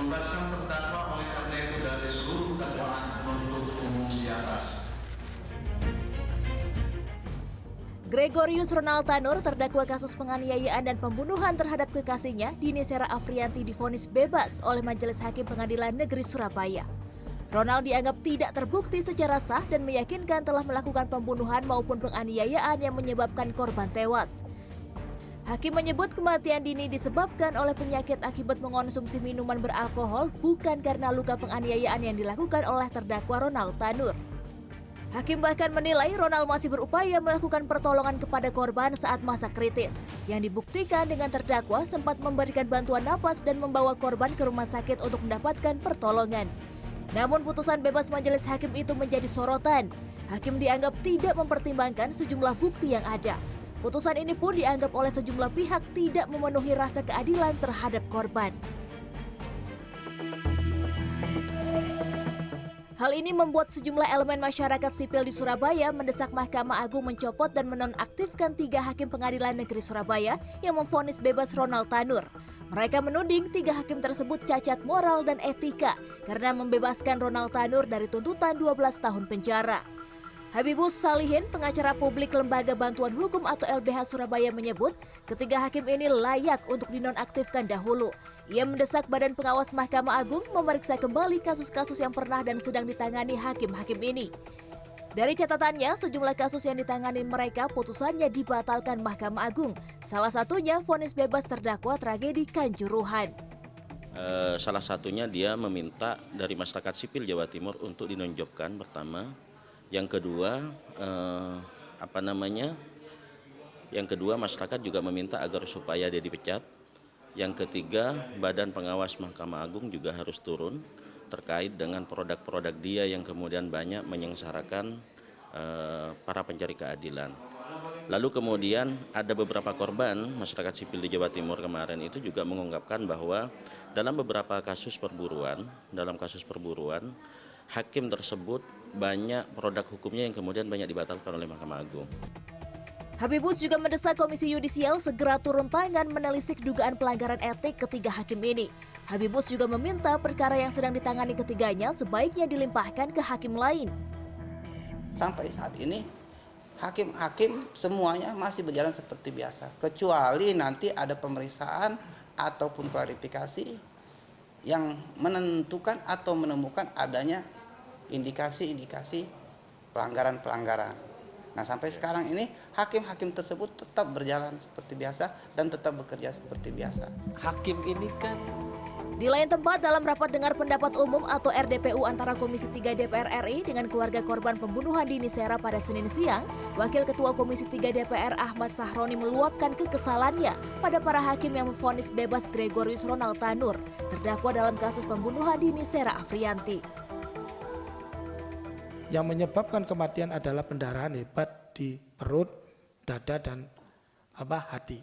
membebaskan terdakwa oleh karena itu dari seluruh dakwaan penuntut umum di atas. Gregorius Ronald Tanur, terdakwa kasus penganiayaan dan pembunuhan terhadap kekasihnya, Dini Sera Afriyanti, divonis bebas oleh Majelis Hakim Pengadilan Negeri Surabaya. Ronald dianggap tidak terbukti secara sah dan meyakinkan telah melakukan pembunuhan maupun penganiayaan yang menyebabkan korban tewas. Hakim menyebut kematian Dini disebabkan oleh penyakit akibat mengonsumsi minuman beralkohol, bukan karena luka penganiayaan yang dilakukan oleh terdakwa Ronald Tanur. Hakim bahkan menilai Ronald masih berupaya melakukan pertolongan kepada korban saat masa kritis, yang dibuktikan dengan terdakwa sempat memberikan bantuan napas dan membawa korban ke rumah sakit untuk mendapatkan pertolongan. Namun putusan bebas majelis hakim itu menjadi sorotan. Hakim dianggap tidak mempertimbangkan sejumlah bukti yang ada. Putusan ini pun dianggap oleh sejumlah pihak tidak memenuhi rasa keadilan terhadap korban. Hal ini membuat sejumlah elemen masyarakat sipil di Surabaya mendesak Mahkamah Agung mencopot dan menonaktifkan 3 hakim Pengadilan Negeri Surabaya yang memvonis bebas Ronald Tanur. Mereka menuding 3 hakim tersebut cacat moral dan etika karena membebaskan Ronald Tanur dari tuntutan 12 tahun penjara. Habibus Salihin, pengacara publik Lembaga Bantuan Hukum atau LBH Surabaya, menyebut ketiga hakim ini layak untuk dinonaktifkan dahulu. Ia mendesak Badan Pengawas Mahkamah Agung memeriksa kembali kasus-kasus yang pernah dan sedang ditangani hakim-hakim ini. Dari catatannya, sejumlah kasus yang ditangani mereka putusannya dibatalkan Mahkamah Agung. Salah satunya vonis bebas terdakwa tragedi Kanjuruhan. Salah satunya dia meminta dari masyarakat sipil Jawa Timur untuk dinonjobkan pertama. Yang kedua masyarakat juga meminta agar supaya dia dipecat. Yang ketiga, Badan Pengawas Mahkamah Agung juga harus turun terkait dengan produk-produk dia yang kemudian banyak menyengsarakan para pencari keadilan. Lalu kemudian ada beberapa korban masyarakat sipil di Jawa Timur kemarin itu juga mengungkapkan bahwa dalam beberapa kasus perburuan, hakim tersebut banyak produk hukumnya yang kemudian banyak dibatalkan oleh Mahkamah Agung. Habibus juga mendesak Komisi Yudisial segera turun tangan menelisik dugaan pelanggaran etik ketiga hakim ini. Habibus juga meminta perkara yang sedang ditangani ketiganya sebaiknya dilimpahkan ke hakim lain. Sampai saat ini hakim-hakim semuanya masih berjalan seperti biasa, kecuali nanti ada pemeriksaan ataupun klarifikasi yang menentukan atau menemukan adanya indikasi-indikasi pelanggaran-pelanggaran. Nah, sampai sekarang ini hakim-hakim tersebut tetap berjalan seperti biasa dan tetap bekerja seperti biasa. Hakim ini kan... Di lain tempat, dalam rapat dengar pendapat umum atau RDPU antara Komisi 3 DPR RI dengan keluarga korban pembunuhan Dini Sera pada Senin siang, Wakil Ketua Komisi 3 DPR Ahmad Sahroni meluapkan kekesalannya pada para hakim yang memvonis bebas Gregorius Ronald Tanur, terdakwa dalam kasus pembunuhan Dini Sera Afriyanti. Yang menyebabkan kematian adalah pendarahan hebat di perut, dada, dan hati.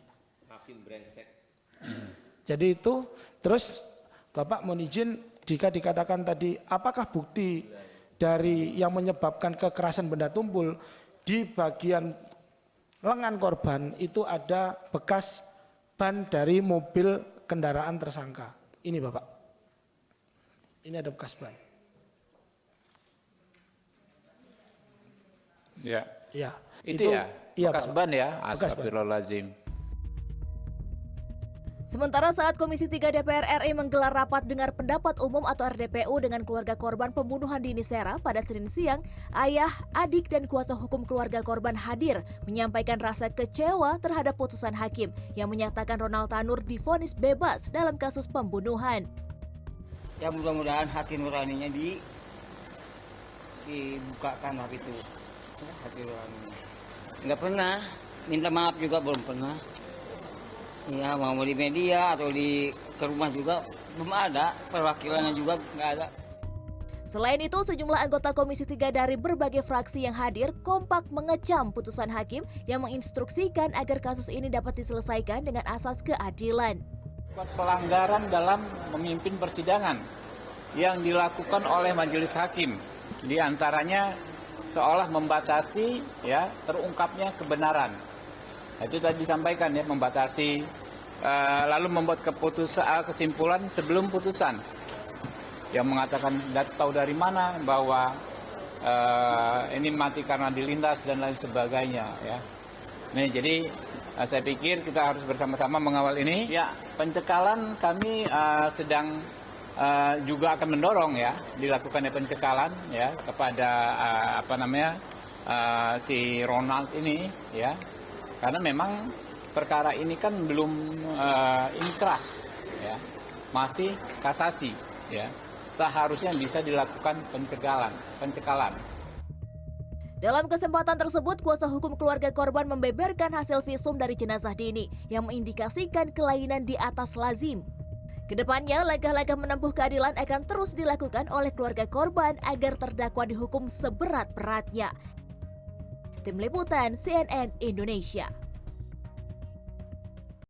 Makin brengsek. Jadi itu, terus Bapak mohon izin jika dikatakan tadi apakah bukti dari yang menyebabkan kekerasan benda tumpul di bagian lengan korban itu ada bekas ban dari mobil kendaraan tersangka. Ini Bapak. Ini ada bekas ban. Ya. Ya, Itu ya, bekas Pak. ban ya, Bekas ban. astagfirullahaladzim. Sementara saat Komisi 3 DPR RI menggelar rapat dengar pendapat umum atau RDPU dengan keluarga korban pembunuhan Dini Sera pada Senin siang, ayah, adik, dan kuasa hukum keluarga korban hadir menyampaikan rasa kecewa terhadap putusan hakim yang menyatakan Ronald Tanur divonis bebas dalam kasus pembunuhan. Ya mudah-mudahan hati nuraninya dibukakan waktu itu. Hati nuraninya. Nggak pernah, minta maaf juga belum pernah. Ya mau di media atau ke rumah juga belum ada, perwakilannya juga nggak ada. Selain itu, sejumlah anggota Komisi 3 dari berbagai fraksi yang hadir kompak mengecam putusan hakim yang menginstruksikan agar kasus ini dapat diselesaikan dengan asas keadilan. Pelanggaran dalam memimpin persidangan yang dilakukan oleh majelis hakim, di antaranya seolah membatasi ya terungkapnya kebenaran. Itu tadi disampaikan ya, membatasi lalu membuat kesimpulan sebelum putusan. yang mengatakan tahu dari mana bahwa ini mati karena dilindas dan lain sebagainya ya. Nih, jadi saya pikir kita harus bersama-sama mengawal ini. Ya, pencekalan kami sedang juga akan mendorong ya dilakukannya pencekalan ya kepada si Ronald ini ya. Karena memang perkara ini kan belum inkrah ya. Masih kasasi ya. Seharusnya bisa dilakukan pencekalan. Dalam kesempatan tersebut, kuasa hukum keluarga korban membeberkan hasil visum dari jenazah Dini yang mengindikasikan kelainan di atas lazim. Kedepannya, langkah-langkah menempuh keadilan akan terus dilakukan oleh keluarga korban agar terdakwa dihukum seberat-beratnya. Tim Liputan CNN Indonesia.